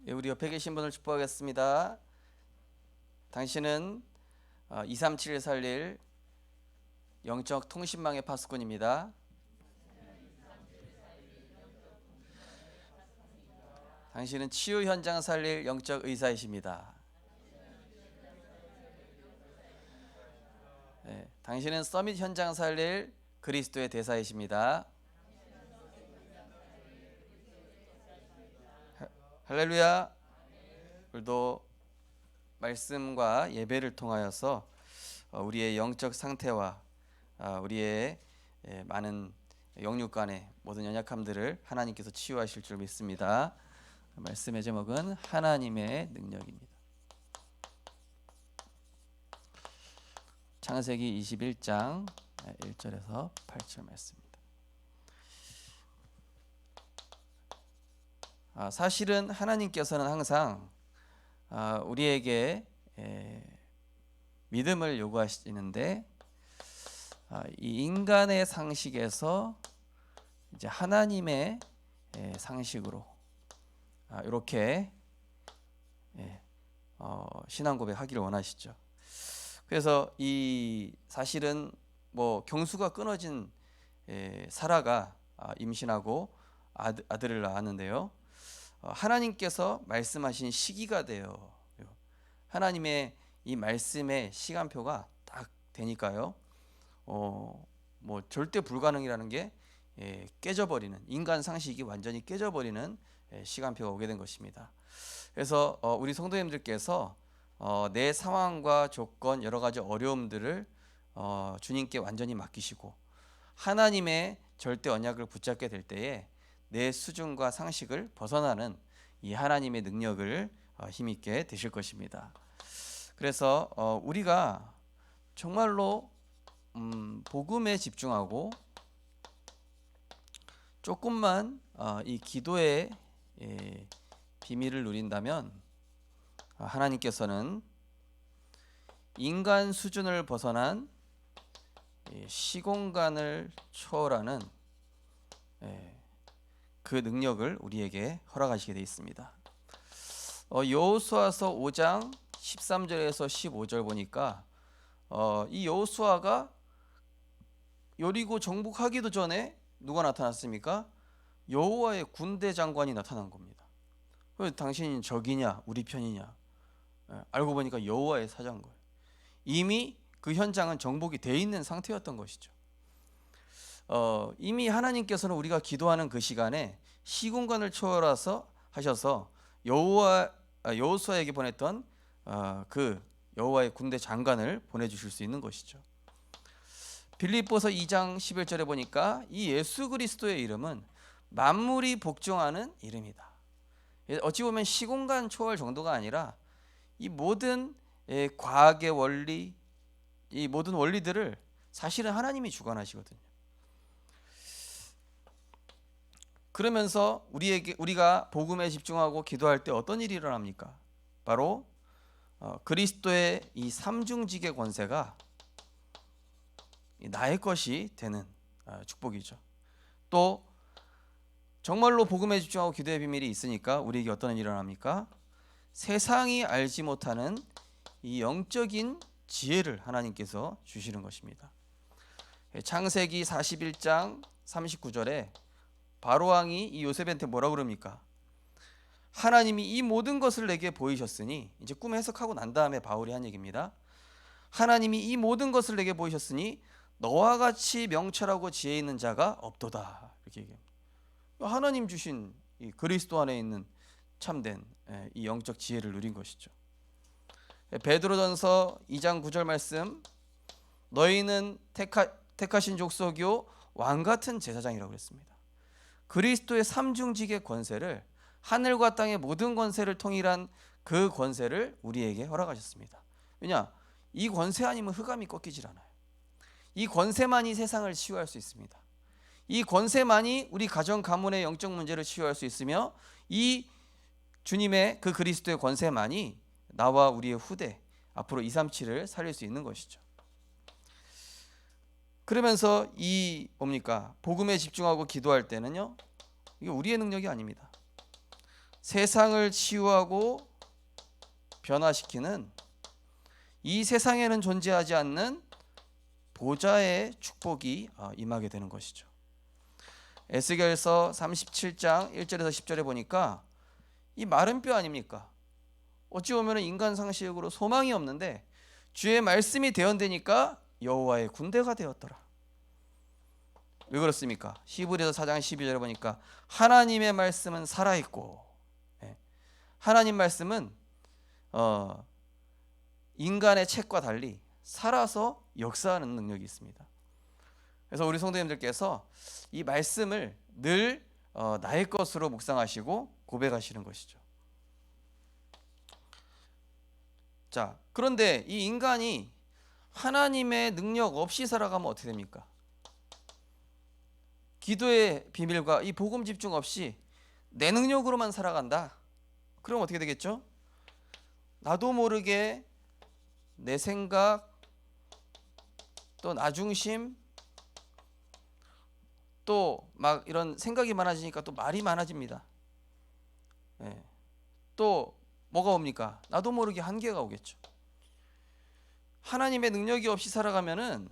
우리 옆에 계신 분을 축복하겠습니다. 당신은 237을 살릴 영적 통신망의 파수꾼입니다. 당신은 치유 현장 살릴 영적 의사이십니다. 당신은 서밋 현장 살릴 그리스도의 대사이십니다. 할렐루야. 오늘도 말씀과 예배를 통하여서 우리의 영적 상태와 우리의 많은 영육간의 모든 연약함들을 하나님께서 치유하실 줄 믿습니다. 말씀의 제목은 하나님의 능력입니다. 창세기 21장 1절에서 8절 말씀입니다. 사실은 하나님께서는 항상 우리에게 믿음을 요구하시는데 이 인간의 상식에서 이제 하나님의 상식으로 이렇게 신앙 고백하기를 원하시죠. 그래서 이 사실은 뭐 경수가 끊어진 사라가 임신하고 아들을 낳았는데요. 하나님께서 말씀하신 시기가 돼요. 하나님의 이 말씀의 시간표가 딱 되니까요. 뭐 절대 불가능이라는 게 깨져버리는, 인간 상식이 완전히 깨져버리는 시간표가 오게 된 것입니다. 그래서 우리 성도님들께서 내 상황과 조건, 여러 가지 어려움들을 주님께 완전히 맡기시고 하나님의 절대 언약을 붙잡게 될 때에 내 수준과 상식을 벗어나는 이 하나님의 능력을 힘있게 되실 것입니다. 그래서 우리가 정말로 복음에 집중하고 조금만 이 기도의 비밀을 누린다면 하나님께서는 인간 수준을 벗어난 시공간을 초월하는 그 능력을 우리에게 허락하시게 되어 있습니다. 여호수아서 5장 13절에서 15절 보니까 이 여호수아가 여리고 정복하기도 전에 누가 나타났습니까? 여호와의 군대 장관이 나타난 겁니다. 당신이 적이냐 우리 편이냐, 알고 보니까 여호와의 사자인 거예요. 이미 그 현장은 정복이 돼 있는 상태였던 것이죠. 이미 하나님께서는 우리가 기도하는 그 시간에 시공간을 초월해서 하셔서 여호수아에게 보냈던 그 여호와의 군대 장관을 보내주실 수 있는 것이죠. 빌립보서 2장 11절에 보니까 이 예수 그리스도의 이름은 만물이 복종하는 이름이다. 어찌 보면 시공간 초월 정도가 아니라 이 모든 과학의 원리, 이 모든 원리들을 사실은 하나님이 주관하시거든요. 그러면서 우리가 복음에 집중하고 기도할 때 어떤 일이 일어납니까? 바로 그리스도의 이 삼중직의 권세가 나의 것이 되는 축복이죠. 또 정말로 복음에 집중하고 기도의 비밀이 있으니까 우리에게 어떤 일이 일어납니까? 세상이 알지 못하는 이 영적인 지혜를 하나님께서 주시는 것입니다. 창세기 41장 39절에 바로왕이 이 요셉한테 뭐라고 그럽니까? 하나님이 이 모든 것을 내게 보이셨으니, 이제 꿈 해석하고 난 다음에 바울이 한 얘기입니다. 하나님이 이 모든 것을 내게 보이셨으니 너와 같이 명철하고 지혜 있는 자가 없도다, 이렇게 얘기합니다. 하나님 주신 이 그리스도 안에 있는 참된 이 영적 지혜를 누린 것이죠. 베드로전서 2장 9절 말씀, 너희는 택하신 족속이요 왕 같은 제사장이라고 그랬습니다. 그리스도의 삼중직의 권세를, 하늘과 땅의 모든 권세를 통일한 그 권세를 우리에게 허락하셨습니다. 왜냐? 이 권세 아니면 흑암이 꺾이질 않아요. 이 권세만이 세상을 치유할 수 있습니다. 이 권세만이 우리 가정 가문의 영적 문제를 치유할 수 있으며, 이 주님의 그 그리스도의 권세만이 나와 우리의 후대 앞으로 237을 살릴 수 있는 것이죠. 그러면서 이 뭡니까? 복음에 집중하고 기도할 때는요, 이게 우리의 능력이 아닙니다. 세상을 치유하고 변화시키는 이 세상에는 존재하지 않는 보좌의 축복이 임하게 되는 것이죠. 에스겔서 37장 1절에서 10절에 보니까 이 마른 뼈 아닙니까? 어찌 보면 인간 상식으로 소망이 없는데 주의 말씀이 대언되니까 여호와의 군대가 되었더라. 왜 그렇습니까? 히브리서 4장 12절에 보니까 하나님의 말씀은 살아있고, 하나님 말씀은 인간의 책과 달리 살아서 역사하는 능력이 있습니다. 그래서 우리 성도님들께서 이 말씀을 늘 나의 것으로 묵상하시고 고백하시는 것이죠. 자, 그런데 이 인간이 하나님의 능력 없이 살아가면 어떻게 됩니까? 기도의 비밀과 이 복음 집중 없이 내 능력으로만 살아간다. 그럼 어떻게 되겠죠? 나도 모르게 내 생각, 또 나 중심, 또 막 이런 생각이 많아지니까 또 말이 많아집니다. 또 뭐가 옵니까? 나도 모르게 한계가 오겠죠. 하나님의 능력이 없이 살아가면은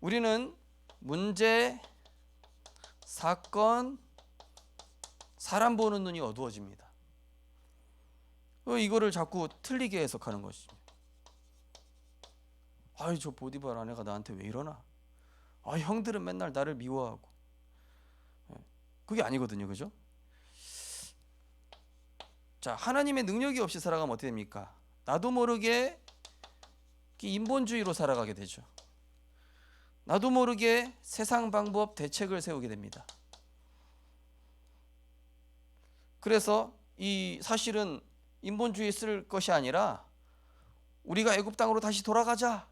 우리는 문제, 사건, 사람 보는 눈이 어두워집니다. 이거를 자꾸 틀리게 해석하는 것이죠. 아이, 저 보디발 아내가 나한테 왜 이러나? 형들은 맨날 나를 미워하고. 그게 아니거든요, 그죠? 자, 하나님의 능력이 없이 살아가면 어떻게 됩니까? 나도 모르게 인본주의로 살아가게 되죠. 나도 모르게 세상 방법 대책을 세우게 됩니다. 그래서 이 사실은 인본주의 쓸 것이 아니라 우리가 애굽 땅으로 다시 돌아가자.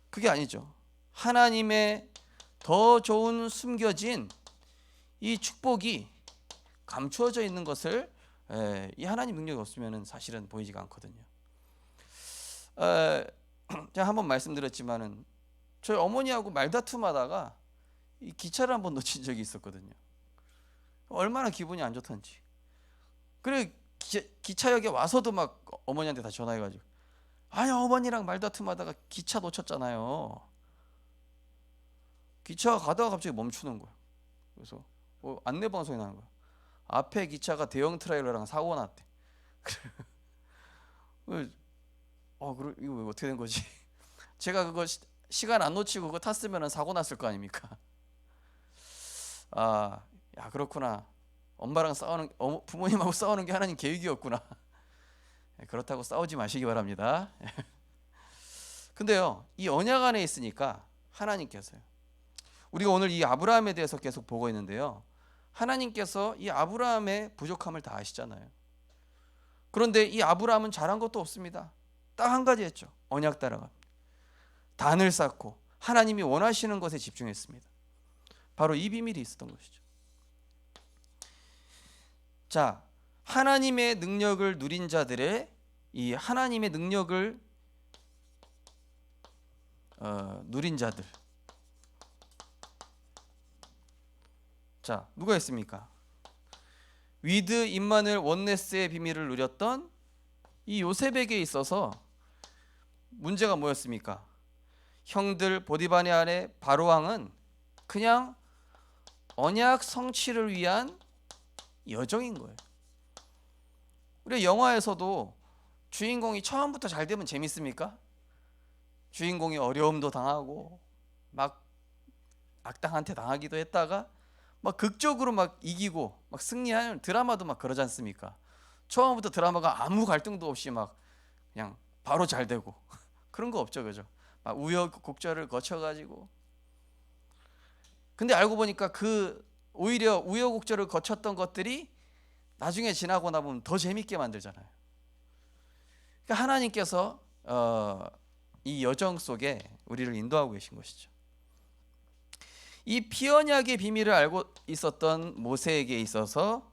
그게 아니죠. 하나님의 더 좋은 숨겨진 이 축복이 감추어져 있는 것을 이 하나님 능력이 없으면 사실은 보이지가 않거든요. 제가 한번 말씀드렸지만은 저희 어머니하고 말다툼하다가 이 기차를 한번 놓친 적이 있었거든요. 얼마나 기분이 안 좋던지. 그래 기차역에 와서도 막 어머니한테 다 전화해가지고, 아니 어머니랑 말다툼하다가 기차 놓쳤잖아요. 기차가 가다가 갑자기 멈추는 거야. 그래서 안내 방송이 나는 거야. 앞에 기차가 대형 트레일러랑 사고 났대. 그래 이거 어떻게 된 거지? 제가 그거 시간 안 놓치고 그거 탔으면 사고 났을 거 아닙니까? 야 그렇구나. 엄마랑 부모님하고 싸우는 게 하나님 계획이었구나. 그렇다고 싸우지 마시기 바랍니다. 근데요, 이 언약 안에 있으니까 하나님께서요. 우리가 오늘 이 아브라함에 대해서 계속 보고 있는데요. 하나님께서 이 아브라함의 부족함을 다 아시잖아요. 그런데 이 아브라함은 잘한 것도 없습니다. 딱 한 가지 했죠. 언약 따라갑니다. 단을 쌓고 하나님이 원하시는 것에 집중했습니다. 바로 이 비밀이 있었던 것이죠. 자, 하나님의 능력을 누린 자들의 이 하나님의 능력을 누린 자들. 자, 누가 있습니까? 위드 임마누엘 원네스의 비밀을 누렸던 이 요셉에게 있어서 문제가 뭐였습니까? 형들 보디바네 아래 바로왕은 그냥 언약 성취를 위한 여정인 거예요. 우리 영화에서도 주인공이 처음부터 잘 되면 재밌습니까? 주인공이 어려움도 당하고 막 악당한테 당하기도 했다가 막 극적으로 막 이기고 막 승리하는 드라마도 막 그러지 않습니까? 처음부터 드라마가 아무 갈등도 없이 막 그냥 바로 잘 되고 그런 거 없죠, 그죠? 막 우여곡절을 거쳐가지고. 근데 알고 보니까 오히려 우여곡절을 거쳤던 것들이 나중에 지나고 나면 더 재밌게 만들잖아요. 그러니까 하나님께서 이 여정 속에 우리를 인도하고 계신 것이죠. 이 피언약의 비밀을 알고 있었던 모세에게 있어서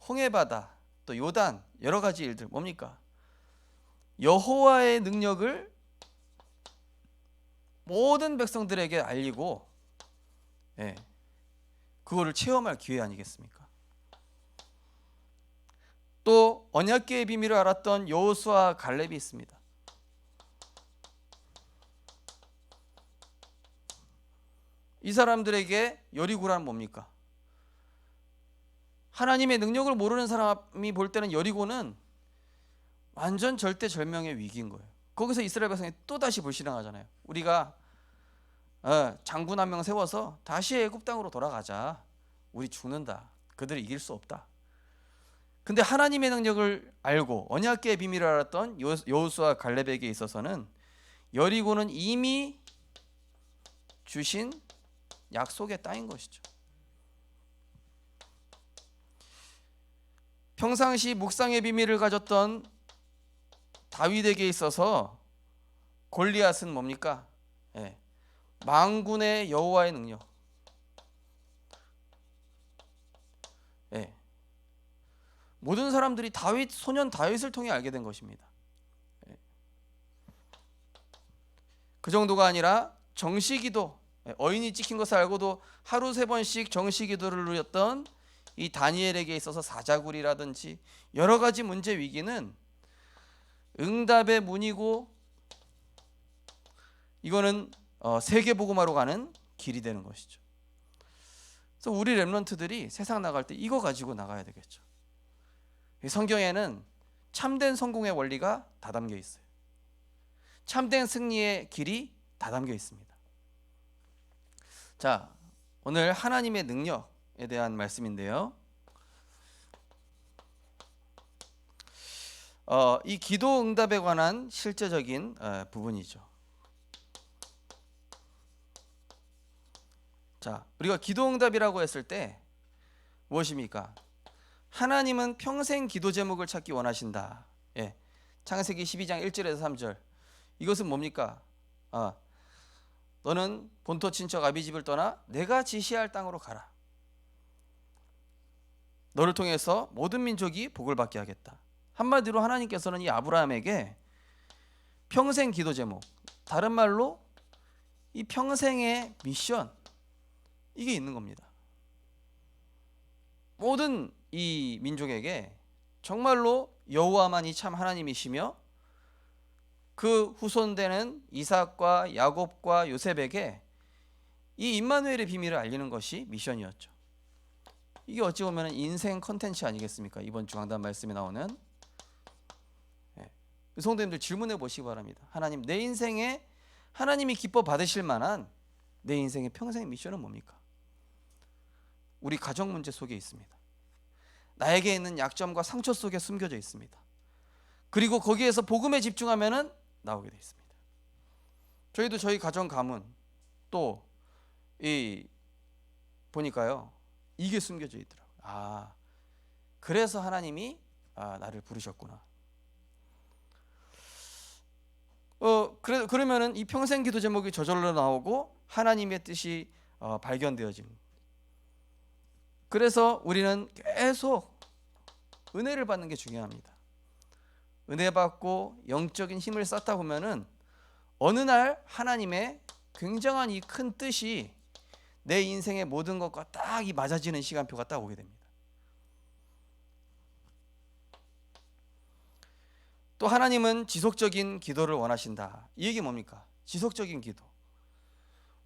홍해바다, 또 요단, 여러 가지 일들 뭡니까? 여호와의 능력을 모든 백성들에게 알리고 그거를 체험할 기회 아니겠습니까? 또 언약궤의 비밀을 알았던 여호수아 갈렙이 있습니다. 이 사람들에게 여리고란 뭡니까? 하나님의 능력을 모르는 사람이 볼 때는 여리고는 완전 절대절명의 위기인 거예요. 거기서 이스라엘 백성이 또다시 불신앙하잖아요. 우리가 장군 한 명 세워서 다시 애굽 땅으로 돌아가자. 우리 죽는다. 그들을 이길 수 없다. 근데 하나님의 능력을 알고 언약궤의 비밀을 알았던 여호수아 갈렙에게 있어서는 여리고는 이미 주신 약속의 땅인 것이죠. 평상시 묵상의 비밀을 가졌던 다윗에게 있어서 골리앗은 뭡니까? 만군의 여호와의 능력. 모든 사람들이 소년 다윗을 통해 알게 된 것입니다. 그 정도가 아니라 정시기도, 어인이 찍힌 것을 알고도 하루 3번씩 정시기도를 누렸던 이 다니엘에게 있어서 사자굴이라든지 여러 가지 문제 위기는 응답의 문이고, 이거는 세계복음화로 가는 길이 되는 것이죠. 그래서 우리 렘넌트들이 세상 나갈 때 이거 가지고 나가야 되겠죠. 성경에는 참된 성공의 원리가 다 담겨 있어요. 참된 승리의 길이 다 담겨 있습니다. 자, 오늘 하나님의 능력에 대한 말씀인데요. 이 기도 응답에 관한 실제적인 부분이죠. 자, 우리가 기도 응답이라고 했을 때 무엇입니까? 하나님은 평생 기도 제목을 찾기 원하신다. 창세기 12장 1절에서 3절. 이것은 뭡니까? 너는 본토 친척 아비 집을 떠나 내가 지시할 땅으로 가라. 너를 통해서 모든 민족이 복을 받게 하겠다. 한마디로 하나님께서는 이 아브라함에게 평생 기도 제목, 다른 말로 이 평생의 미션, 이게 있는 겁니다. 모든 이 민족에게 정말로 여호와만이 참 하나님이시며 그 후손되는 이삭과 야곱과 요셉에게 이 임마누엘의 비밀을 알리는 것이 미션이었죠. 이게 어찌 보면 인생 컨텐츠 아니겠습니까? 이번 주 강단 말씀에 나오는. 성도님들 질문해 보시기 바랍니다. 하나님, 내 인생에 하나님이 기뻐 받으실 만한 내 인생의 평생 미션은 뭡니까? 우리 가정 문제 속에 있습니다. 나에게 있는 약점과 상처 속에 숨겨져 있습니다. 그리고 거기에서 복음에 집중하면은 나오게 되어 있습니다. 저희도 저희 가정 가문 또 보니까요, 이게 숨겨져 있더라고요. 그래서 하나님이 나를 부르셨구나. 그러면은 이 평생 기도 제목이 저절로 나오고 하나님의 뜻이 발견되어집니다. 그래서 우리는 계속 은혜를 받는 게 중요합니다. 은혜 받고 영적인 힘을 쌓다 보면은 어느 날 하나님의 굉장한 이 큰 뜻이 내 인생의 모든 것과 딱 이 맞아지는 시간표가 딱 오게 됩니다. 또 하나님은 지속적인 기도를 원하신다. 이 얘기 뭡니까? 지속적인 기도.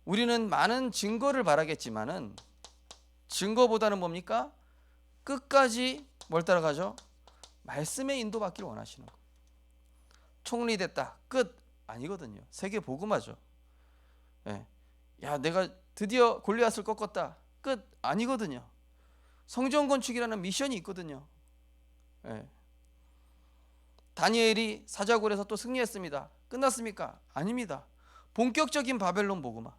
우리는 많은 증거를 바라겠지만은 증거보다는 뭡니까? 끝까지 뭘 따라가죠? 말씀의 인도받기를 원하시는 거예요. 총리됐다. 끝. 아니거든요. 세계 복음화죠. 야, 내가 드디어 골리앗을 꺾었다. 끝. 아니거든요. 성전 건축이라는 미션이 있거든요. 다니엘이 사자굴에서 또 승리했습니다. 끝났습니까? 아닙니다. 본격적인 바벨론 복음화.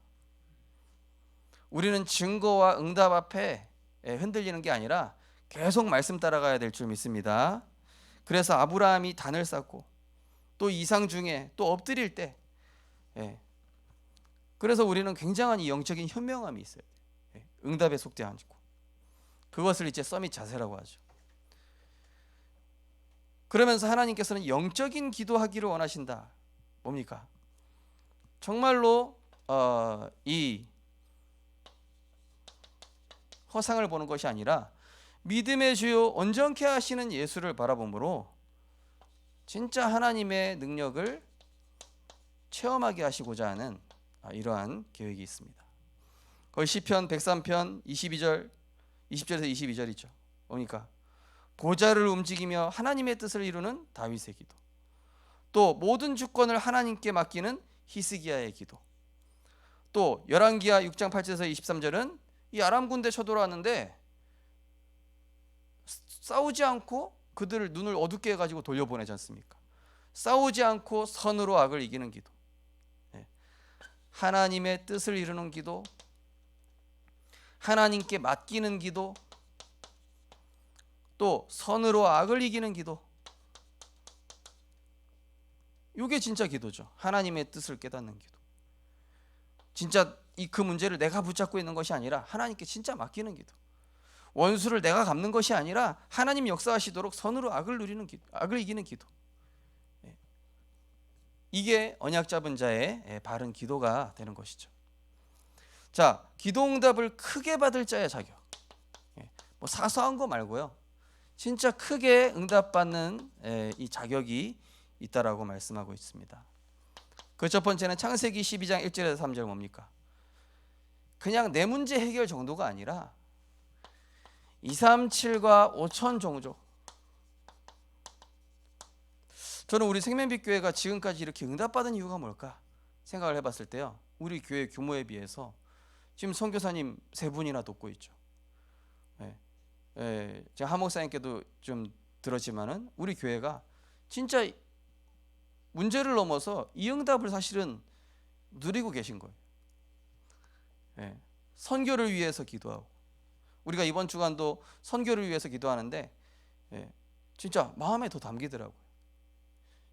우리는 증거와 응답 앞에 흔들리는 게 아니라 계속 말씀 따라가야 될 줄 믿습니다. 그래서 아브라함이 단을 쌓고 또 이상 중에 또 엎드릴 때, 그래서 우리는 굉장한 이 영적인 현명함이 있어요. 응답에 속지 않고. 그것을 이제 서밋 자세라고 하죠. 그러면서 하나님께서는 영적인 기도하기를 원하신다. 뭡니까? 정말로 이 허상을 보는 것이 아니라 믿음의 주요 온전케 하시는 예수를 바라보므로 진짜 하나님의 능력을 체험하게 하시고자 하는 이러한 계획이 있습니다. 거기 시편 103편 22절 20절에서 22절이죠. 그러니까 보좌를 움직이며 하나님의 뜻을 이루는 다윗의 기도, 또 모든 주권을 하나님께 맡기는 히스기야의 기도, 또 열왕기하 6장 8절에서 23절은 이 아람 군대 쳐들어왔는데 싸우지 않고 그들을 눈을 어둡게 해가지고 돌려보내지 않습니까? 싸우지 않고 선으로 악을 이기는 기도, 하나님의 뜻을 이루는 기도, 하나님께 맡기는 기도, 또 선으로 악을 이기는 기도. 이게 진짜 기도죠. 하나님의 뜻을 깨닫는 기도. 진짜 그 문제를 내가 붙잡고 있는 것이 아니라 하나님께 진짜 맡기는 기도. 원수를 내가 갚는 것이 아니라 하나님 역사하시도록 선으로 악을 누리는 기도, 악을 이기는 기도. 이게 언약 잡은 자의 바른 기도가 되는 것이죠. 자, 기도응답을 크게 받을 자의 자격. 뭐 사소한 거 말고요. 진짜 크게 응답받는 이 자격이 있다라고 말씀하고 있습니다. 그 첫 번째는 창세기 12장 1절에서 3절 뭡니까? 그냥 내 문제 해결 정도가 아니라 237과 5천 종족. 저는 우리 생명빛교회가 지금까지 이렇게 응답받은 이유가 뭘까 생각을 해봤을 때요, 우리 교회 규모에 비해서 지금 선교사님 3분이나 돕고 있죠. 제가 하 목사님께도 좀 들었지만은 우리 교회가 진짜 문제를 넘어서 이 응답을 사실은 누리고 계신 거예요. 선교를 위해서 기도하고, 우리가 이번 주간도 선교를 위해서 기도하는데 진짜 마음에 더 담기더라고요.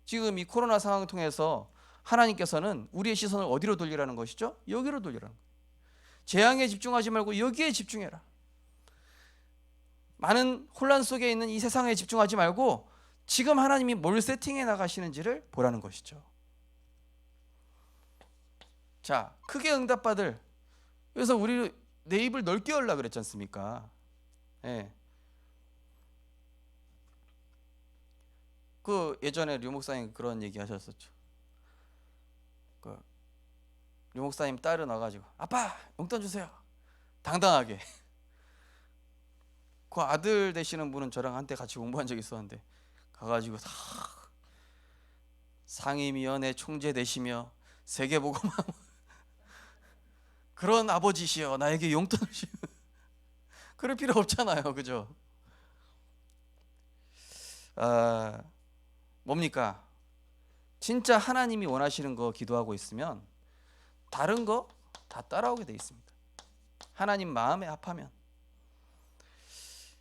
지금 이 코로나 상황을 통해서 하나님께서는 우리의 시선을 어디로 돌리라는 것이죠? 여기로 돌리라는 거예요. 재앙에 집중하지 말고 여기에 집중해라. 많은 혼란 속에 있는 이 세상에 집중하지 말고 지금 하나님이 뭘 세팅해 나가시는지를 보라는 것이죠. 자, 크게 응답받을, 그래서 우리 내 입을 넓게 열라 그랬지 않습니까? 그 예전에 류 목사님 그런 얘기 하셨었죠. 류 목사님 딸은 와가지고 아빠 용돈 주세요. 당당하게. 그 아들 되시는 분은 저랑 한때 같이 공부한 적이 있었는데 가가지고 다 상임위원회 총재 되시며 세계복음하고 그런 아버지시여 나에게 용돈을 주시오. 그럴 필요 없잖아요, 그죠? 뭡니까? 진짜 하나님이 원하시는 거 기도하고 있으면 다른 거 다 따라오게 돼 있습니다. 하나님 마음에 합하면.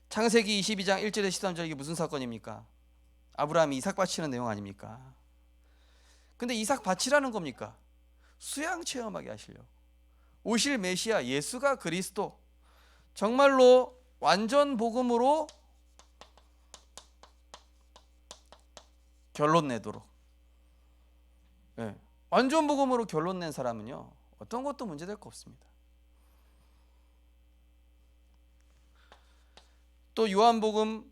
창세기 22장 1절에 13절, 이게 무슨 사건입니까? 아브라함이 이삭 바치는 내용 아닙니까? 근데 이삭 바치라는 겁니까? 수양 체험하게 하시려고. 오실 메시아 예수가 그리스도, 정말로 완전 복음으로 결론 내도록. 완전 복음으로 결론 낸 사람은요, 어떤 것도 문제될 거 없습니다. 또 요한복음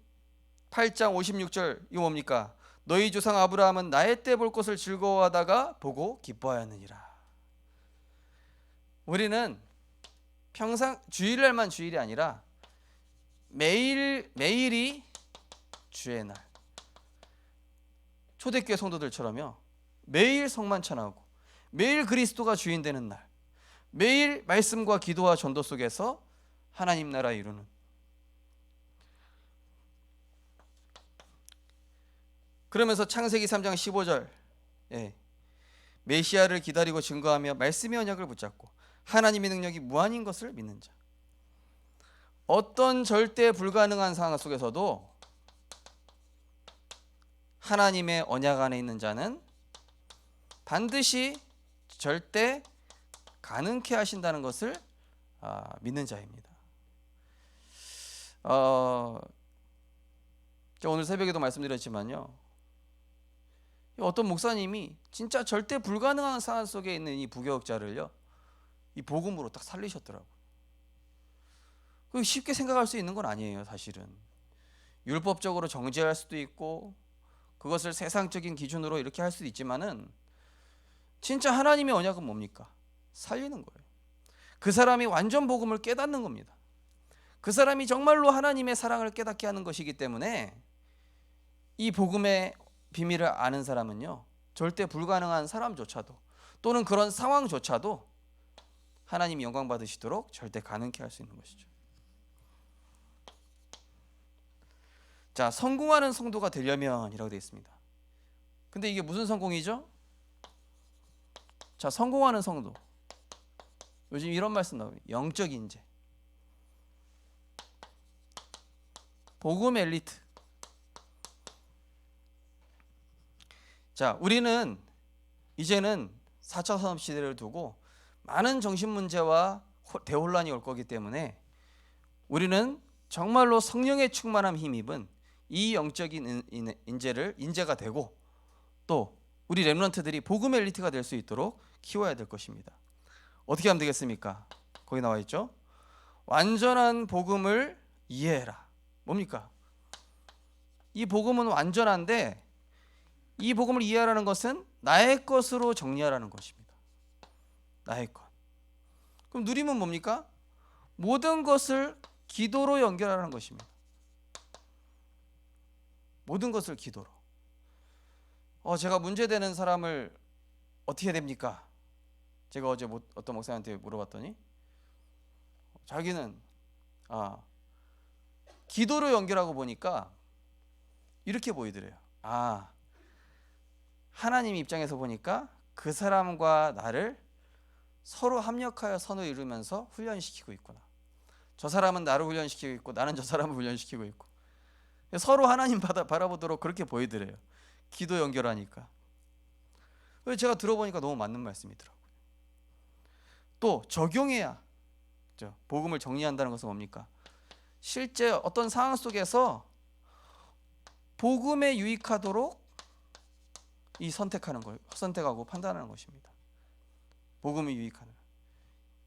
8장 56절, 이거 뭡니까? 너희 조상 아브라함은 나의 때 볼 것을 즐거워하다가 보고 기뻐하였느니라. 우리는 평상 주일날만 주일이 아니라 매일이 주의 날. 초대교회 성도들처럼요, 매일 성만 찬하고 매일 그리스도가 주인 되는 날, 매일 말씀과 기도와 전도 속에서 하나님 나라 이루는. 그러면서 창세기 3장 15절, 메시아를 기다리고 증거하며 말씀의 언약을 붙잡고 하나님의 능력이 무한인 것을 믿는 자. 어떤 절대 불가능한 상황 속에서도 하나님의 언약 안에 있는 자는 반드시 절대 가능케 하신다는 것을 믿는 자입니다. 오늘 새벽에도 말씀드렸지만요, 어떤 목사님이 진짜 절대 불가능한 상황 속에 있는 이 부교역자를요, 이 복음으로 딱 살리셨더라고요. 그 쉽게 생각할 수 있는 건 아니에요. 사실은 율법적으로 정죄할 수도 있고 그것을 세상적인 기준으로 이렇게 할 수도 있지만은 진짜 하나님의 언약은 뭡니까? 살리는 거예요. 그 사람이 완전 복음을 깨닫는 겁니다. 그 사람이 정말로 하나님의 사랑을 깨닫게 하는 것이기 때문에 이 복음의 비밀을 아는 사람은요, 절대 불가능한 사람조차도 또는 그런 상황조차도 하나님 영광 받으시도록 절대 가능케 할 수 있는 것이죠. 자, 성공하는 성도가 되려면이라고 되어 있습니다. 근데 이게 무슨 성공이죠? 자, 성공하는 성도. 요즘 이런 말씀 나와요. 영적 인재. 복음 엘리트. 자, 우리는 이제는 4차 산업 시대를 두고 많은 정신 문제와 대혼란이 올 거기 때문에 우리는 정말로 성령의 충만함 힘입은 이 영적인 인재가 되고 또 우리 렘넌트들이 복음 엘리트가 될 수 있도록 키워야 될 것입니다. 어떻게 하면 되겠습니까? 거기 나와 있죠. 완전한 복음을 이해해라. 뭡니까? 이 복음은 완전한데 이 복음을 이해하라는 것은 나의 것으로 정리하라는 것입니다. 나의 것. 그럼 누림은 뭡니까? 모든 것을 기도로 연결하라는 것입니다. 모든 것을 기도로. 제가 문제되는 사람을 어떻게 해야 됩니까? 제가 어제 어떤 목사님한테 물어봤더니 자기는 기도로 연결하고 보니까 이렇게 보이더래요. 하나님 입장에서 보니까 그 사람과 나를 서로 합력하여 선을 이루면서 훈련시키고 있구나. 저 사람은 나를 훈련시키고 있고 나는 저 사람을 훈련시키고 있고 서로 하나님 바라보도록 그렇게 보이더래요. 기도 연결하니까. 제가 들어보니까 너무 맞는 말씀이더라고요. 또 적용해야 복음을 정리한다는 것은 뭡니까? 실제 어떤 상황 속에서 복음에 유익하도록 선택하고 판단하는 것입니다. 복음에 유익하는.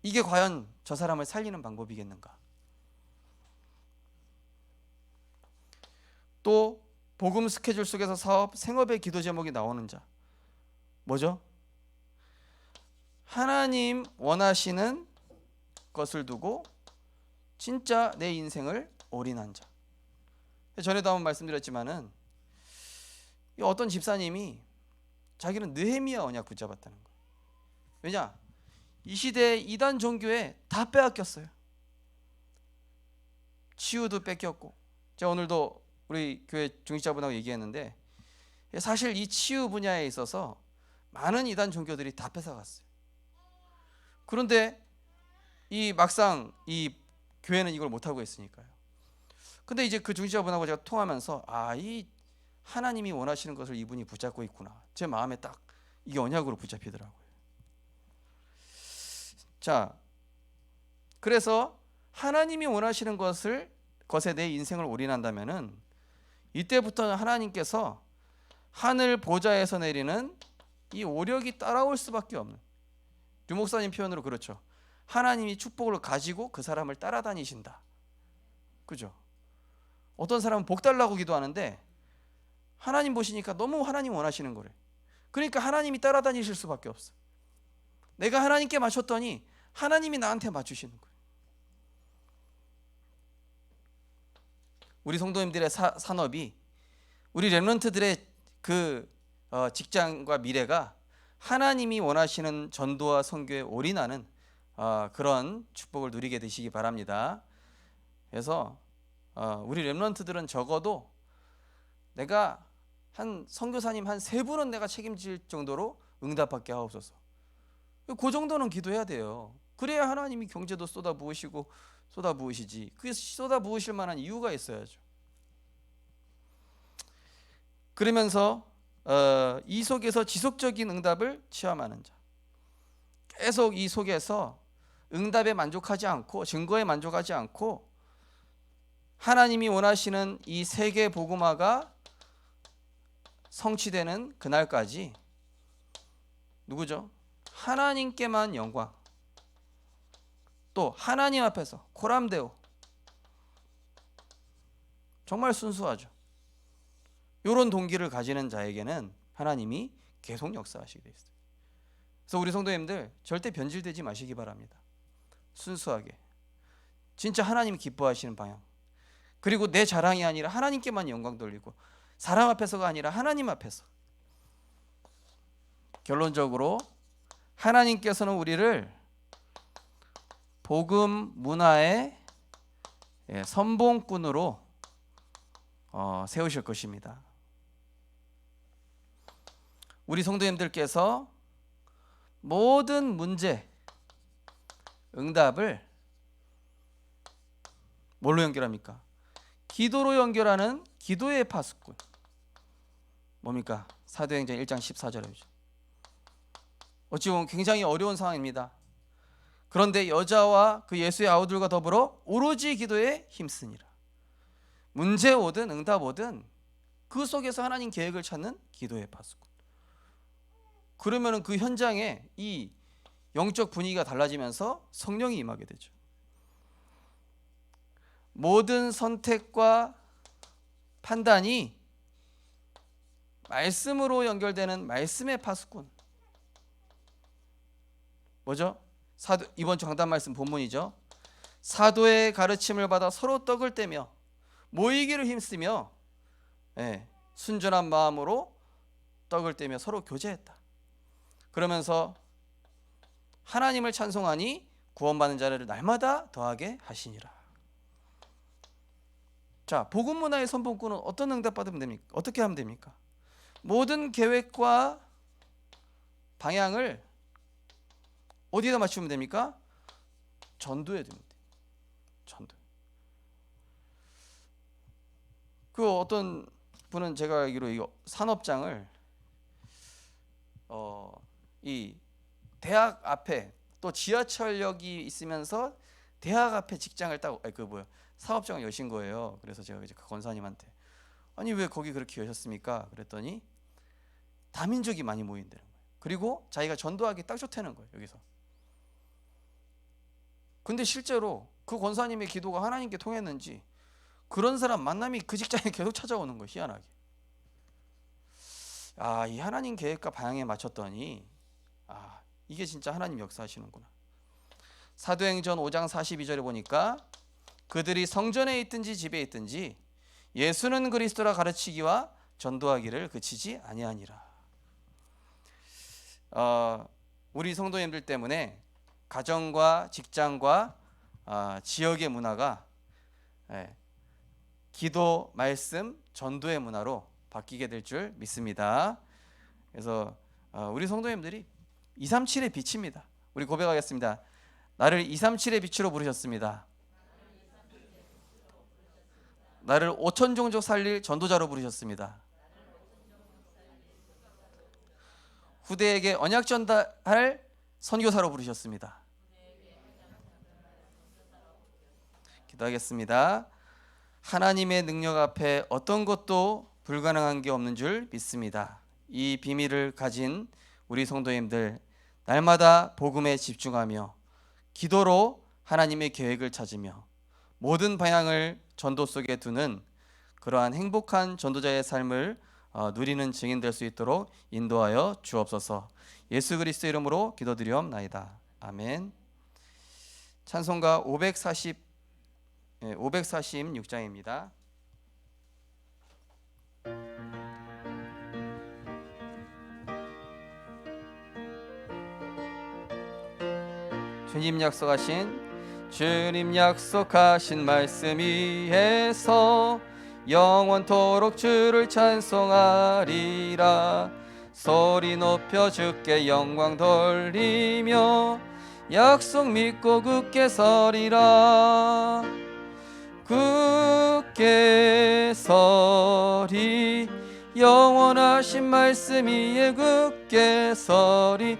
이게 과연 저 사람을 살리는 방법이겠는가? 또 복음 스케줄 속에서 생업의 기도 제목이 나오는 자. 뭐죠? 하나님 원하시는 것을 두고 진짜 내 인생을 올인한 자. 전에도 한번 말씀드렸지만은 어떤 집사님이 자기는 느헤미야 언약 붙잡았다는 거예요. 왜냐? 이 시대에 이단 종교에 다 빼앗겼어요. 치유도 뺏겼고, 제가 오늘도 우리 교회 중직자분하고 얘기했는데 사실 이 치유 분야에 있어서 많은 이단 종교들이 다 뺏어갔어요. 그런데 막상 이 교회는 이걸 못하고 있으니까요. 근데 이제 그 중직자분하고 제가 통하면서 이 하나님이 원하시는 것을 이분이 붙잡고 있구나. 제 마음에 딱 이게 언약으로 붙잡히더라고요. 자, 그래서 하나님이 원하시는 것에 내 인생을 올인한다면은 이때부터는 하나님께서 하늘 보좌에서 내리는 이 오력이 따라올 수밖에 없는, 류 목사님 표현으로 그렇죠. 하나님이 축복을 가지고 그 사람을 따라다니신다. 그죠? 어떤 사람은 복 달라고 기도하는데 하나님 보시니까 너무 하나님 원하시는 거래. 그러니까 하나님이 따라다니실 수밖에 없어. 내가 하나님께 맞췄더니 하나님이 나한테 맞추시는 거예요. 우리 성도님들의 산업이, 우리 렘넌트들의 직장과 미래가 하나님이 원하시는 전도와 선교에 올인하는 그런 축복을 누리게 되시기 바랍니다. 그래서 우리 렘넌트들은 적어도 내가 선교사님 한 3분은 내가 책임질 정도로 응답받게 하옵소서. 그 정도는 기도해야 돼요. 그래야 하나님이 경제도 쏟아부으시지. 그게 쏟아부으실 만한 이유가 있어야죠. 그러면서 이 속에서 지속적인 응답을 체험하는 자. 계속 이 속에서 응답에 만족하지 않고 증거에 만족하지 않고 하나님이 원하시는 이 세계 복음화가 성취되는 그날까지 누구죠? 하나님께만 영광, 또 하나님 앞에서 코람데오, 정말 순수하죠. 이런 동기를 가지는 자에게는 하나님이 계속 역사하시게 돼 있어요. 그래서 우리 성도님들 절대 변질되지 마시기 바랍니다. 순수하게 진짜 하나님 기뻐하시는 방향, 그리고 내 자랑이 아니라 하나님께만 영광 돌리고 사람 앞에서가 아니라 하나님 앞에서. 결론적으로 하나님께서는 우리를 복음 문화의 선봉꾼으로 세우실 것입니다. 우리 성도님들께서 모든 문제, 응답을 뭘로 연결합니까? 기도로 연결하는 기도의 파수꾼. 뭡니까? 사도행전 1장 14절이죠. 어찌 보면 굉장히 어려운 상황입니다. 그런데 여자와 그 예수의 아우들과 더불어 오로지 기도에 힘쓰니라. 문제 오든 응답 오든 그 속에서 하나님 계획을 찾는 기도의 파수꾼. 그러면 그 현장에 이 영적 분위기가 달라지면서 성령이 임하게 되죠. 모든 선택과 판단이 말씀으로 연결되는 말씀의 파수꾼. 뭐죠? 이번 주 강단 말씀 본문이죠. 사도의 가르침을 받아 서로 떡을 떼며 모이기를 힘쓰며 순전한 마음으로 떡을 떼며 서로 교제했다. 그러면서 하나님을 찬송하니 구원받는 자를 날마다 더하게 하시니라. 자, 복음 문화의 선봉꾼은 어떤 응답 받으면 됩니까? 어떻게 하면 됩니까? 모든 계획과 방향을 어디에다 맞추면 됩니까? 전도에 됩니다. 전도. 그 어떤 분은 제가 알기로 이 산업장을 이 대학 앞에 또 지하철역이 있으면서 대학 앞에 직장을 딱 사업장을 여신 거예요. 그래서 제가 이제 그 권사님한테 아니 왜 거기 그렇게 여셨습니까? 그랬더니 다민족이 많이 모인다는 거예요. 그리고 자기가 전도하기 딱 좋다는 거예요. 여기서. 근데 실제로 그 권사님의 기도가 하나님께 통했는지 그런 사람 만남이 그 직장에 계속 찾아오는 거예요. 희한하게. 이 하나님 계획과 방향에 맞췄더니 이게 진짜 하나님 역사하시는구나. 사도행전 5장 42절에 보니까 그들이 성전에 있든지 집에 있든지 예수는 그리스도라 가르치기와 전도하기를 그치지 아니하니라. 우리 성도님들 때문에 가정과 직장과 지역의 문화가 기도, 말씀, 전도의 문화로 바뀌게 될 줄 믿습니다. 그래서 우리 성도님들이 237의 빛입니다. 우리 고백하겠습니다. 나를 237의 빛으로 부르셨습니다. 나를 5천 종족 살릴 전도자로 부르셨습니다. 후대에게 언약 전달할 선교사로 부르셨습니다. 기도하겠습니다. 하나님의 능력 앞에 어떤 것도 불가능한 게 없는 줄 믿습니다. 이 비밀을 가진 우리 성도님들 날마다 복음에 집중하며 기도로 하나님의 계획을 찾으며 모든 방향을 전도 속에 두는 그러한 행복한 전도자의 삶을 누리는 증인 될 수 있도록 인도하여 주옵소서. 예수 그리스도 이름으로 기도드리옵나이다. 아멘. 찬송가 546장입니다. 주님 약속하신 말씀 위에서 영원토록 주를 찬송하리라. 소리 높여 주께 영광 돌리며 약속 믿고 굳게 서리라. 굳게 서리 영원하신 말씀 위에 굳게 서리.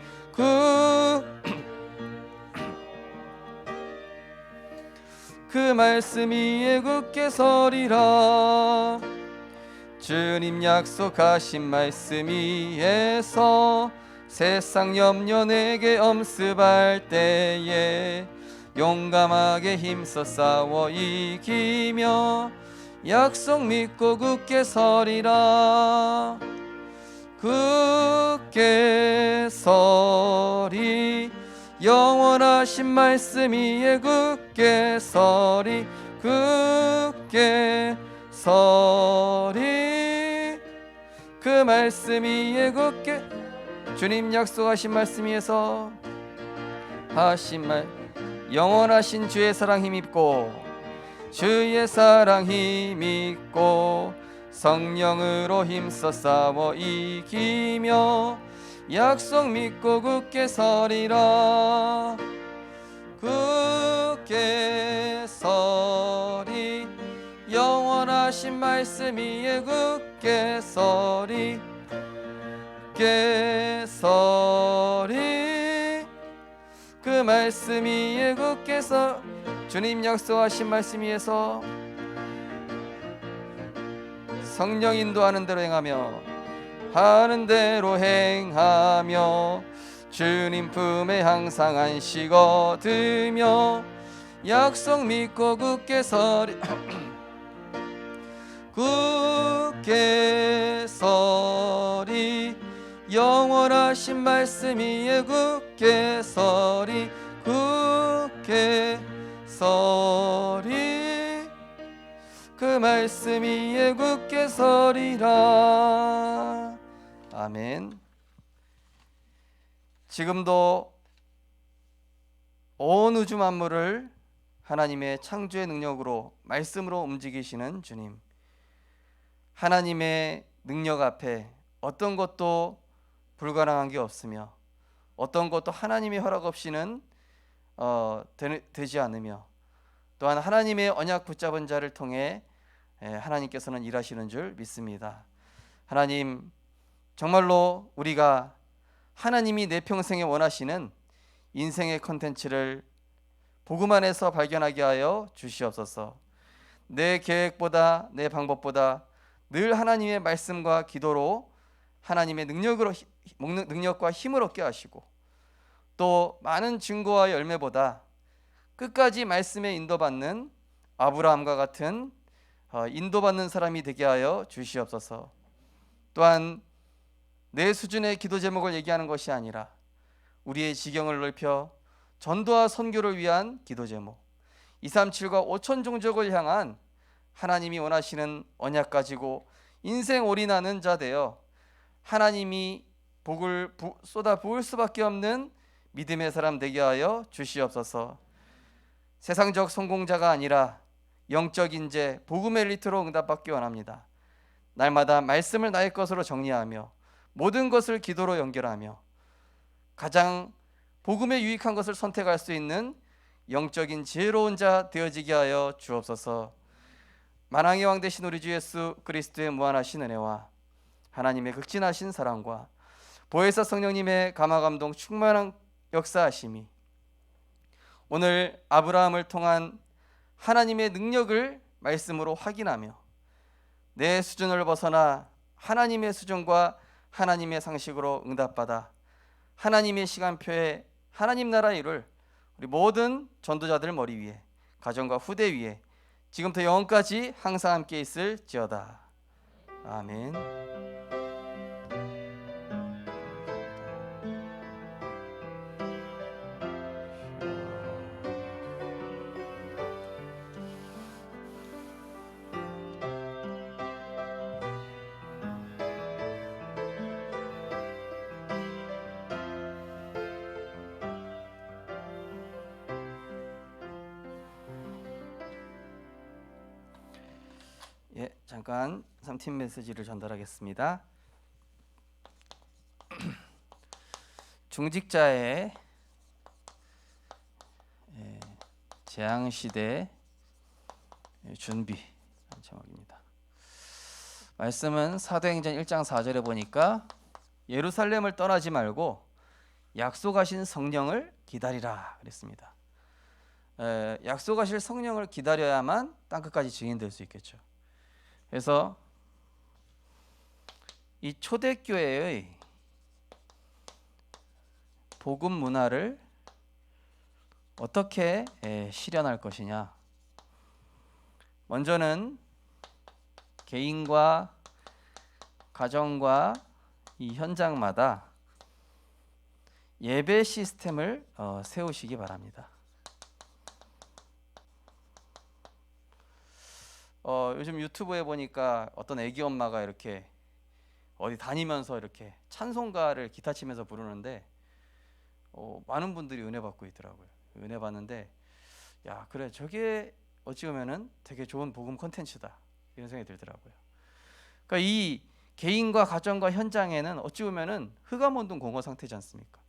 그 말씀 위에 굳게 서리라. 주님 약속하신 말씀 위에서 세상 염려 내게 엄습할 때에 용감하게 힘써 싸워 이기며 약속 믿고 굳게 서리라. 굳게 서리 영원하신 말씀 위에 굳게 서리. 굳게 서리 그 말씀 위에 굳게 주님 약속하신 말씀 위에서 하신 말 영원하신 주의 사랑 힘입고 주의 사랑 힘입고 성령으로 힘써 싸워 이기며 약속 믿고 굳게 서리라. 굳게 서리 영원하신 말씀 위에 굳게 서리. 굳게 서리 그 말씀 위에 굳게 서 주님 약속하신 말씀 위에서 성령 인도하는 대로 행하며 하는 대로 행하며 주님 품에 항상 안식 얻으며 약속 믿고 굳게 서리. 굳게 서리 영원하신 말씀 위에 굳게 서리. 굳게 서리 그 말씀 위에 굳게 서리라. 아멘. 지금도 온 우주 만물을 하나님의 창조의 능력으로 말씀으로 움직이시는 주님, 하나님의 능력 앞에 어떤 것도 불가능한 게 없으며 어떤 것도 하나님의 허락 없이는 되지 않으며 또한 하나님의 언약 붙잡은 자를 통해 하나님께서는 일하시는 줄 믿습니다. 하나님, 정말로 우리가 하나님이 내 평생에 원하시는 인생의 컨텐츠를 복음 안에서 발견하게 하여 주시옵소서. 내 계획보다 내 방법보다 늘 하나님의 말씀과 기도로 하나님의 능력과 힘을 얻게 하시고 또 많은 증거와 열매보다 끝까지 말씀에 인도받는 아브라함과 같은 인도받는 사람이 되게 하여 주시옵소서. 또한 내 수준의 기도 제목을 얘기하는 것이 아니라 우리의 지경을 넓혀 전도와 선교를 위한 기도 제목, 237과 5천 종족을 향한 하나님이 원하시는 언약 가지고 인생 올인하는 자 되어 하나님이 복을 쏟아 부을 수밖에 없는 믿음의 사람 되게 하여 주시옵소서. 세상적 성공자가 아니라 영적 인재, 복음의 엘리트로 응답받기 원합니다. 날마다 말씀을 나의 것으로 정리하며 모든 것을 기도로 연결하며 가장 복음에 유익한 것을 선택할 수 있는 영적인 지혜로운 자 되어지게 하여 주옵소서. 만왕의 왕 되신 우리 주 예수 그리스도의 무한하신 은혜와 하나님의 극진하신 사랑과 보혜사 성령님의 감화감동 충만한 역사하심이 오늘 아브라함을 통한 하나님의 능력을 말씀으로 확인하며 내 수준을 벗어나 하나님의 수준과 하나님의 상식으로 응답받아 하나님의 시간표에 하나님 나라 이룰 우리 모든 전도자들 머리 위에 가정과 후대 위에 지금부터 영원까지 항상 함께 있을지어다. 아멘. 잠깐 3팀 메시지를 전달하겠습니다. 중직자의 재앙시대 준비 제목입니다. 말씀은 사도행전 1장 4절에 보니까 예루살렘을 떠나지 말고 약속하신 성령을 기다리라 그랬습니다. 약속하실 성령을 기다려야만 땅끝까지 증인될 수 있겠죠. 그래서 이 초대교회의 복음 문화를 어떻게 실현할 것이냐. 먼저는 개인과 가정과 이 현장마다 예배 시스템을 세우시기 바랍니다. 요즘 유튜브에 보니까 어떤 애기 엄마가 이렇게 어디 다니면서 이렇게 찬송가를 기타 치면서 부르는데 많은 분들이 은혜 받고 있더라고요. 은혜 받는데 야 그래 저게 어찌 보면은 되게 좋은 복음 콘텐츠다 이런 생각이 들더라고요. 그러니까 이 개인과 가정과 현장에는 어찌 보면은 흑암운동 공허 상태지 않습니까?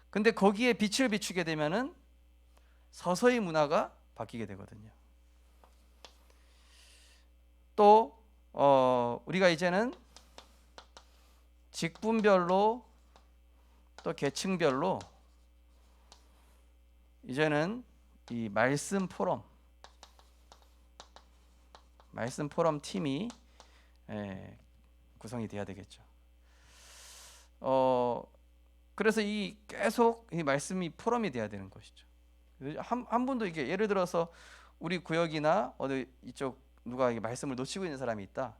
근데 거기에 빛을 비추게 되면은 서서히 문화가 바뀌게 되거든요. 또 우리가 이제는 직분별로 또 계층별로 이제는 이 말씀 포럼 팀이 구성이 돼야 되겠죠. 그래서 이 계속 이 말씀이 포럼이 돼야 되는 것이죠. 한 분도 이게 예를 들어서 우리 구역이나 어디 이쪽 누가 이 말씀을 놓치고 있는 사람이 있다.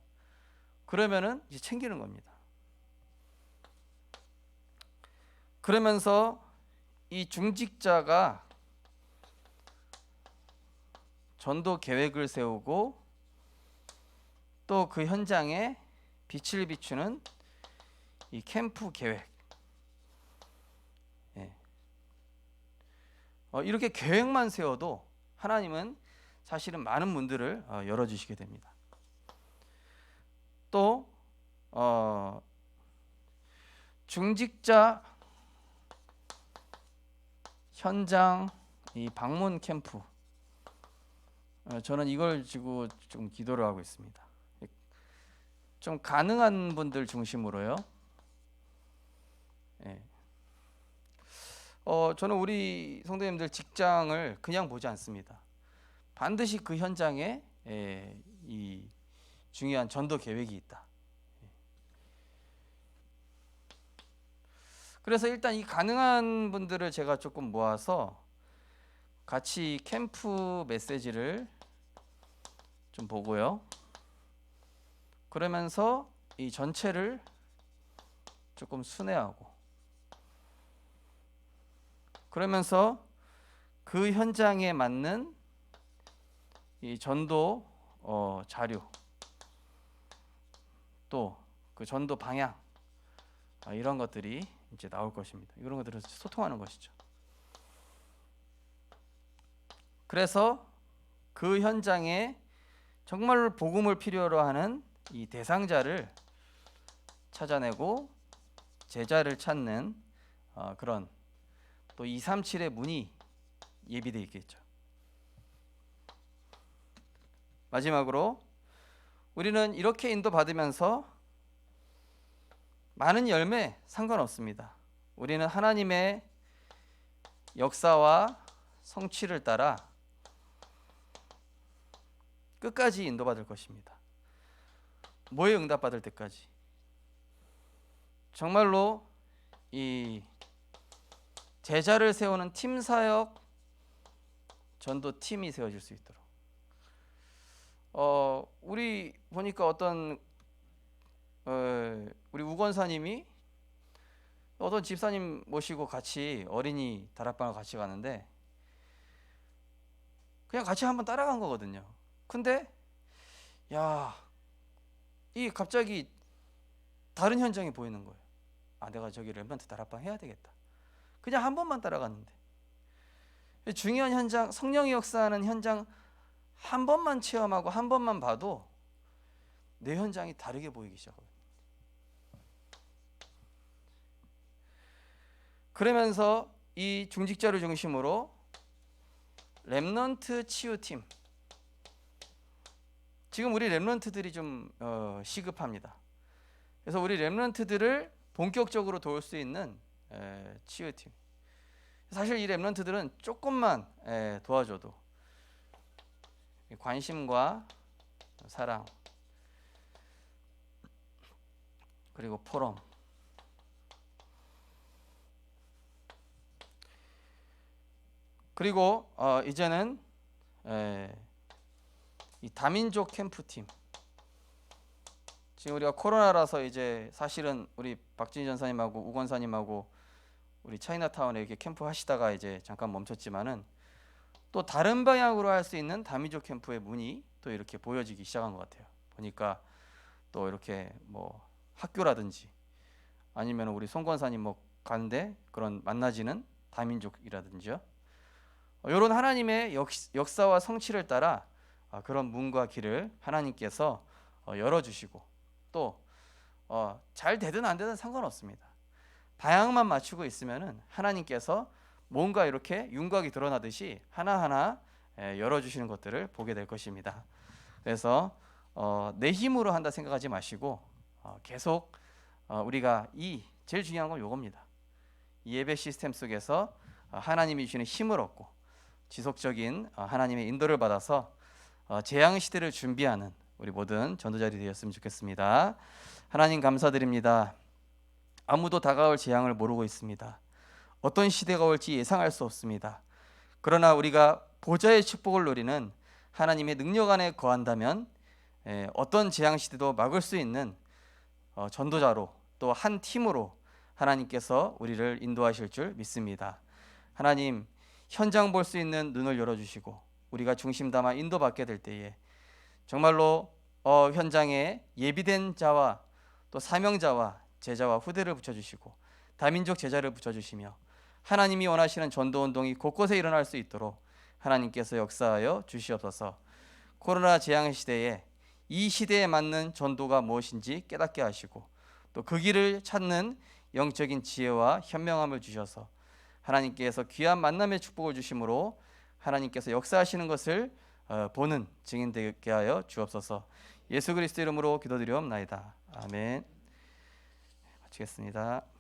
그러면은 이제 챙기는 겁니다. 그러면서 이 중직자가 전도 계획을 세우고 또 그 현장에 빛을 비추는 이 캠프 계획, 이렇게 계획만 세워도 하나님은 사실은 많은 문들을 열어주시게 됩니다. 또 중직자 현장 이 방문 캠프, 저는 이걸 지고 좀 기도를 하고 있습니다. 좀 가능한 분들 중심으로요. 저는 우리 성도님들 직장을 그냥 보지 않습니다. 반드시 그 현장에 이 중요한 전도 계획이 있다. 그래서 일단 이 가능한 분들을 제가 조금 모아서 같이 캠프 메시지를 좀 보고요. 그러면서 이 전체를 조금 순회하고 그러면서 그 현장에 맞는 이 전도 자료 또 그 전도 방향 이런 것들이 이제 나올 것입니다. 이런 것들을 소통하는 것이죠. 그래서 그 현장에 정말 복음을 필요로 하는 이 대상자를 찾아내고 제자를 찾는 그런 또 237의 문이 예비되어 있겠죠. 마지막으로 우리는 이렇게 인도받으면서 많은 열매 상관없습니다. 우리는 하나님의 역사와 성취를 따라 끝까지 인도받을 것입니다. 뭐에 응답받을 때까지. 정말로 이 제자를 세우는 팀 사역 전도 팀이 세워질 수 있도록. 우리 보니까 어떤 우리 우건사님이 어떤 집사님 모시고 같이 어린이 다락방을 같이 가는데 그냥 같이 한번 따라간 거거든요. 근데 이 갑자기 다른 현장이 보이는 거예요. 내가 저기 렘넌트 다락방 해야 되겠다. 그냥 한 번만 따라갔는데 중요한 현장, 성령의 역사하는 현장 한 번만 체험하고 한 번만 봐도 내 현장이 다르게 보이기 시작합니다. 그러면서 이 중직자를 중심으로 렘넌트 치유팀, 지금 우리 렘넌트들이 좀 시급합니다. 그래서 우리 렘넌트들을 본격적으로 도울 수 있는 치유팀. 사실 이 렘넌트들은 조금만 도와줘도 관심과 사랑 그리고 포럼 그리고 이제는 이 다민족 캠프팀 지금 우리가 코로나라서 이제 사실은 우리 박진희 전사님하고 우 권사님하고 우리 차이나타운에 이렇게 캠프 하시다가 이제 잠깐 멈췄지만은 또 다른 방향으로 할 수 있는 다민족 캠프의 문이 또 이렇게 보여지기 시작한 것 같아요. 보니까 또 이렇게 뭐 학교라든지 아니면 우리 송 권사님 뭐 가는데 그런 만나지는 다민족이라든지요. 이런 하나님의 역사와 성취를 따라 그런 문과 길을 하나님께서 열어주시고 또 잘 되든 안 되든 상관없습니다. 방향만 맞추고 있으면은 하나님께서 뭔가 이렇게 윤곽이 드러나듯이 하나하나 열어주시는 것들을 보게 될 것입니다. 그래서 내 힘으로 한다 생각하지 마시고 계속 우리가 제일 중요한 건 요겁니다. 이 예배 시스템 속에서 하나님이 주시는 힘을 얻고 지속적인 하나님의 인도를 받아서 재앙 시대를 준비하는 우리 모든 전도자들이 되었으면 좋겠습니다. 하나님 감사드립니다. 아무도 다가올 재앙을 모르고 있습니다. 어떤 시대가 올지 예상할 수 없습니다. 그러나 우리가 보좌의 축복을 누리는 하나님의 능력 안에 거한다면 어떤 재앙 시대도 막을 수 있는 전도자로 또 한 팀으로 하나님께서 우리를 인도하실 줄 믿습니다. 하나님 현장 볼 수 있는 눈을 열어주시고 우리가 중심 담아 인도받게 될 때에 정말로 현장에 예비된 자와 또 사명자와 제자와 후대를 붙여주시고 다민족 제자를 붙여주시며 하나님이 원하시는 전도운동이 곳곳에 일어날 수 있도록 하나님께서 역사하여 주시옵소서. 코로나 재앙 시대에 이 시대에 맞는 전도가 무엇인지 깨닫게 하시고 또 그 길을 찾는 영적인 지혜와 현명함을 주셔서 하나님께서 귀한 만남의 축복을 주심으로 하나님께서 역사하시는 것을 보는 증인 되게 하여 주옵소서. 예수 그리스도 이름으로 기도드리옵나이다. 아멘. 마치겠습니다.